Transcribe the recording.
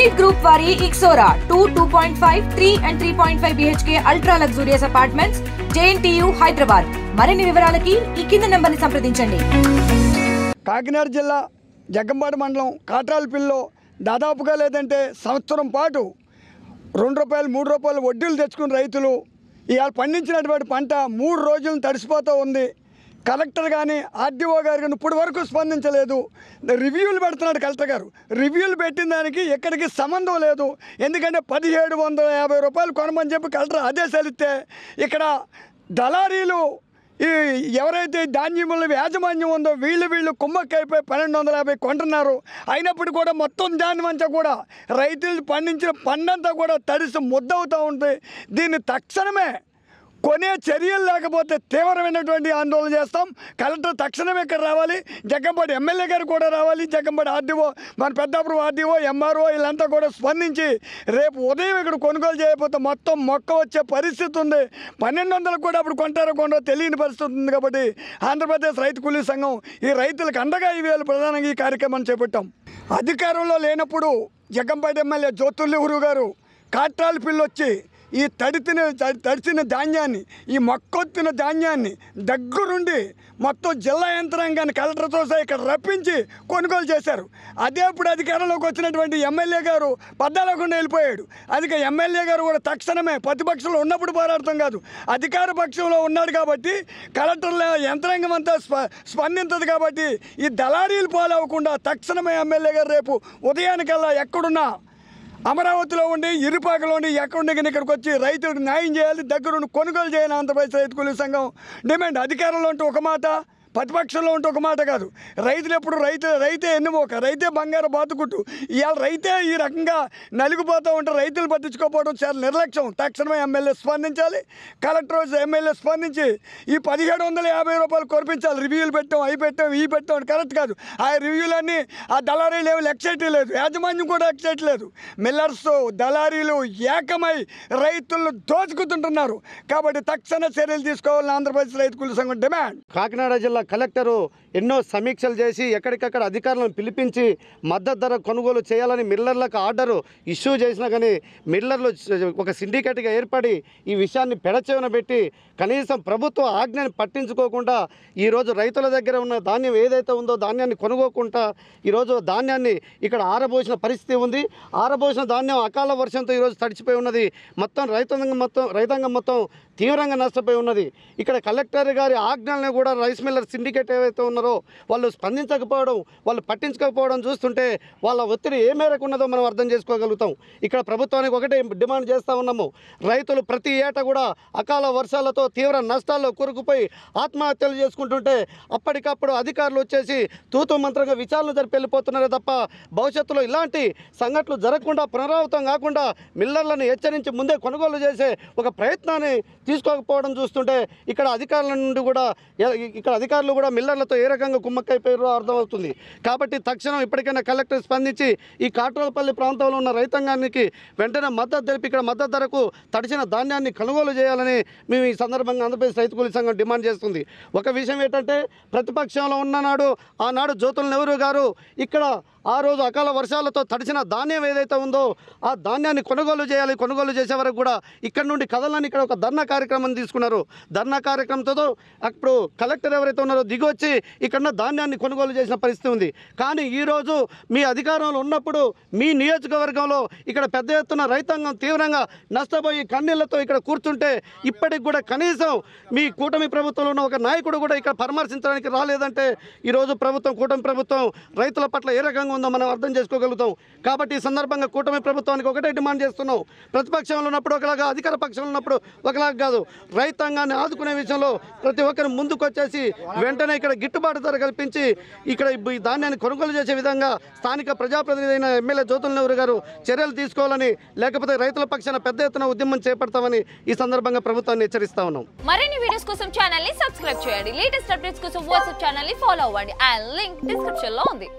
Elite Group వారి Ixora 2.5, 3 and 3.5 BHK ultra luxurious apartments JNTU Hyderabad. మరిన్ని వివరాలకి ఈ కింద నంబర్ని సంప్రదించండి. కాకినాడ జిల్లా జగ్గంపాడు మండలం కాట్రాలపల్లిలో దాదాపుగా లేదంటే సంవత్సరం పాటు ₹2, ₹3 వడ్డీలు తెచ్చుకున్న రైతులు ఇవాళ పండించినటువంటి పంట 3 రోజులు తడిసిపోతూ ఉంది. కలెక్టర్ కానీ ఆర్డీఓ గారు కానీ ఇప్పటి వరకు స్పందించలేదు. రివ్యూలు పెడుతున్నాడు కలెక్టర్ గారు. రివ్యూలు పెట్టిన దానికి ఎక్కడికి సంబంధం లేదు. ఎందుకంటే ₹1750 కొనమని చెప్పి కలెక్టర్ ఆదేశాలు ఇస్తే ఇక్కడ దళారీలు ఈ ఎవరైతే ధాన్యముల యాజమాన్యం ఉందో వీళ్ళు కుమ్మక్కైపోయి 1250 కొంటున్నారు. అయినప్పుడు కూడా మొత్తం ధాన్యం అంతా కూడా రైతులు పండించిన పండంతా కూడా తడిసి ముద్దవుతూ ఉంటుంది. దీన్ని తక్షణమే కొనే చర్యలు లేకపోతే తీవ్రమైనటువంటి ఆందోళన చేస్తాం. కలెక్టర్ తక్షణమే ఇక్కడ రావాలి. జగ్గంపాడు ఎమ్మెల్యే గారు కూడా రావాలి. జగ్గంపాడు ఆర్డీఓ, మన పెద్దాపురం ఆర్డీఓ, ఎంఆర్ఓ వీళ్ళంతా కూడా స్పందించి రేపు ఉదయం ఇక్కడ కొనుగోలు చేయకపోతే మొత్తం మొక్క వచ్చే పరిస్థితి ఉంది. 1200 కూడా అప్పుడు కొంటారో తెలియని పరిస్థితి ఉంది. కాబట్టి ఆంధ్రప్రదేశ్ రైతు కూలీ సంఘం ఈ రైతులకు అండగా ఇవేళ ప్రధానంగా ఈ కార్యక్రమాన్ని చేపట్టాం. అధికారంలో లేనప్పుడు జగ్గంపాడు ఎమ్మెల్యే జ్యోతుల్లి గారు కాట్రాలపల్లి వచ్చి ఈ తడిసిన ధాన్యాన్ని, ఈ మొక్కొత్తిన ధాన్యాన్ని దగ్గరుండి మొత్తం జిల్లా యంత్రాంగాన్ని కలెక్టర్తో సహా ఇక్కడ రప్పించి కొనుగోలు చేశారు. అదే ఇప్పుడు అధికారంలోకి వచ్చినటువంటి ఎమ్మెల్యే గారు పద్దాలకుండా వెళ్ళిపోయాడు. అందుకే ఎమ్మెల్యే గారు కూడా తక్షణమే ప్రతిపక్షంలో ఉన్నప్పుడు పోరాడతాం కాదు, అధికార పక్షంలో ఉన్నాడు కాబట్టి కలెక్టర్ల యంత్రాంగం అంతా స్పందించదు. కాబట్టి ఈ దళారీలు పాలవ్వకుండా తక్షణమే ఎమ్మెల్యే గారు రేపు ఉదయానికల్లా ఎక్కడున్నా అమరావతిలో ఉండి ఇరుపాకలో ఉండి ఎక్కడుండి ఇక్కడికి వచ్చి రైతులకు న్యాయం చేయాలి, దగ్గరుండి కొనుగోలు చేయాలి. ఆంధ్రప్రదేశ్ రైతు కూలీ సంఘం డిమాండ్. అధికారంలో ఉంటే ఒక మాట, ప్రతిపక్షంలో ఉంటే ఒక మాట కాదు. రైతులు ఎప్పుడు రైతే ఎన్నుమోక, రైతే బంగారు బాతుకుట్టు. ఇవాళ రైతే ఈ రకంగా నలిగిపోతూ ఉంటే రైతులు పట్టించుకోకపోవడం చాలా నిర్లక్ష్యం. తక్షణమే ఎమ్మెల్యే స్పందించాలి. కలెక్టర్ ఎమ్మెల్యే స్పందించి ఈ ₹1750 కొరిపించాలి. రివ్యూలు పెట్టాం, అవి పెట్టాం, ఈ పెట్టాం కరెక్ట్ కాదు. ఆ రివ్యూలన్నీ ఆ దళారీలు ఏమి లెక్చేయటం లేదు, యాజమాన్యం కూడా లెక్చేయట్లేదు. మిల్లర్స్ దళారీలు ఏకమై రైతులను దోచుకుతుంటున్నారు. కాబట్టి తక్షణ చర్యలు తీసుకోవాలని ఆంధ్రప్రదేశ్ రైతు కూలీ సంఘం డిమాండ్. కాకినాడ జిల్లా కలెక్టరు ఎన్నో సమీక్షలు చేసి ఎక్కడికక్కడ అధికారులను పిలిపించి మద్దతు ధర కొనుగోలు చేయాలని మిల్లర్లకు ఆర్డరు ఇష్యూ చేసినా కానీ మిల్లర్లు ఒక సిండికేట్గా ఏర్పడి ఈ విషయాన్ని పెడచెవిన పెట్టి కనీసం ప్రభుత్వ ఆజ్ఞని పట్టించుకోకుండా ఈరోజు రైతుల దగ్గర ఉన్న ధాన్యం ఏదైతే ఉందో ధాన్యాన్ని కొనుగోకుండా ఈరోజు ధాన్యాన్ని ఇక్కడ ఆరబోసిన పరిస్థితి ఉంది. ఆరబోసిన ధాన్యం అకాల వర్షంతో ఈరోజు తడిచిపోయి ఉన్నది. మొత్తం రైతాంగం మొత్తం తీవ్రంగా నష్టపోయి ఉన్నది. ఇక్కడ కలెక్టర్ గారి ఆజ్ఞల్ని కూడా రైస్ మిల్లర్ సిండికేట్ ఏవైతే ఉన్నారో వాళ్ళు స్పందించకపోవడం, వాళ్ళు పట్టించుకోకపోవడం చూస్తుంటే వాళ్ళ ఒత్తిడి ఏ మేరకు ఉన్నదో మనం అర్థం చేసుకోగలుగుతాం. ఇక్కడ ప్రభుత్వానికి ఒకటే డిమాండ్ చేస్తూ ఉన్నాము. రైతులు ప్రతి ఏటా కూడా అకాల వర్షాలతో తీవ్ర నష్టాల్లో కూరుకుపోయి ఆత్మహత్యలు చేసుకుంటుంటే అప్పటికప్పుడు అధికారులు వచ్చేసి తూతు మంత్రంగా విచారణ జరిపి వెళ్ళిపోతున్నారే తప్ప భవిష్యత్తులో ఇలాంటి సంఘటనలు జరగకుండా పునరావృతం కాకుండా మిల్లర్లను హెచ్చరించి ముందే కొనుగోలు చేసే ఒక ప్రయత్నాన్ని తీసుకోకపోవడం చూస్తుంటే ఇక్కడ అధికారులు కూడా మిల్లర్లతో ఏ రకంగా కుమ్మక్కైపోయారో అర్థమవుతుంది. కాబట్టి తక్షణం ఇప్పటికైనా కలెక్టర్ స్పందించి ఈ కాట్రాలపల్లి ప్రాంతంలో ఉన్న రైతాంగానికి వెంటనే మద్దతు తెలిపి ఇక్కడ మద్దతు ధరకు తడిచిన ధాన్యాన్ని కొనుగోలు చేయాలని మేము ఈ సందర్భంగా ఆంధ్రప్రదేశ్ రైతు కూలీ సంఘం డిమాండ్ చేస్తుంది. ఒక విషయం ఏంటంటే ప్రతిపక్షంలో ఉన్ననాడు ఆనాడు జ్యోతుల నెహ్రూ గారు ఇక్కడ ఆ రోజు అకాల వర్షాలతో తడిచిన ధాన్యం ఏదైతే ఉందో ఆ ధాన్యాన్ని కొనుగోలు చేయాలి, కొనుగోలు చేసే వరకు కూడా ఇక్కడ నుండి కదలని ఇక్కడ ఒక ధర్నా కార్యక్రమం తీసుకున్నారు. ధర్నా కార్యక్రమంతో అప్పుడు కలెక్టర్ ఎవరైతే ఉన్నారో దిగొచ్చి ఇక్కడున్న ధాన్యాన్ని కొనుగోలు చేసిన పరిస్థితి ఉంది. కానీ ఈరోజు మీ అధికారంలో ఉన్నప్పుడు మీ నియోజకవర్గంలో ఇక్కడ పెద్ద ఎత్తున రైతాంగం తీవ్రంగా నష్టపోయి కన్నీళ్లతో ఇక్కడ కూర్చుంటే ఇప్పటికి కూడా కనీసం మీ కూటమి ప్రభుత్వంలో ఉన్న ఒక నాయకుడు కూడా ఇక్కడ పరామర్శించడానికి రాలేదంటే ఈరోజు కూటమి ప్రభుత్వం రైతుల పట్ల ఏ రకంగా ఉందో మనం అర్థం చేసుకోగలుగుతాం. కాబట్టి ఈ సందర్భంగా కూటమి ప్రభుత్వానికి ఒకటే డిమాండ్ చేస్తున్నాం. ప్రతిపక్షంలో ఉన్నప్పుడు ఒకలాగా, అధికార పక్షంలో ఉన్నప్పుడు ఒకలాగా కాదు. రైతాంగాన్ని ఆదుకునే విషయంలో ప్రతి ఒక్కరు ముందుకు వచ్చేసి వెంటనే ఇక్కడ గిట్టుబాటు ధర కల్పించి ఇక్కడ ఈ ధాన్యాన్ని కొనుగోలు చేసే విధంగా స్థానిక ప్రజాప్రతినిధి అయిన ఎమ్మెల్యే జ్యోతుల నెహ్రూ గారు చర్యలు తీసుకోవాలని, లేకపోతే రైతుల పక్షాన పెద్ద ఎత్తున ఉద్యమం చేపడతామని ఈ సందర్భంగా ప్రభుత్వాన్ని హెచ్చరిస్తా ఉన్నాం. మరిన్ని వీడియోస్ కోసం ఛానల్ ని సబ్స్క్రైబ్ చేయండి. లేటెస్ట్ అప్డేట్స్ కోసం వాట్సాప్ ఛానల్ ని ఫాలో అవ్వండి. ఆ లింక్ డిస్క్రిప్షన్ లో ఉంది.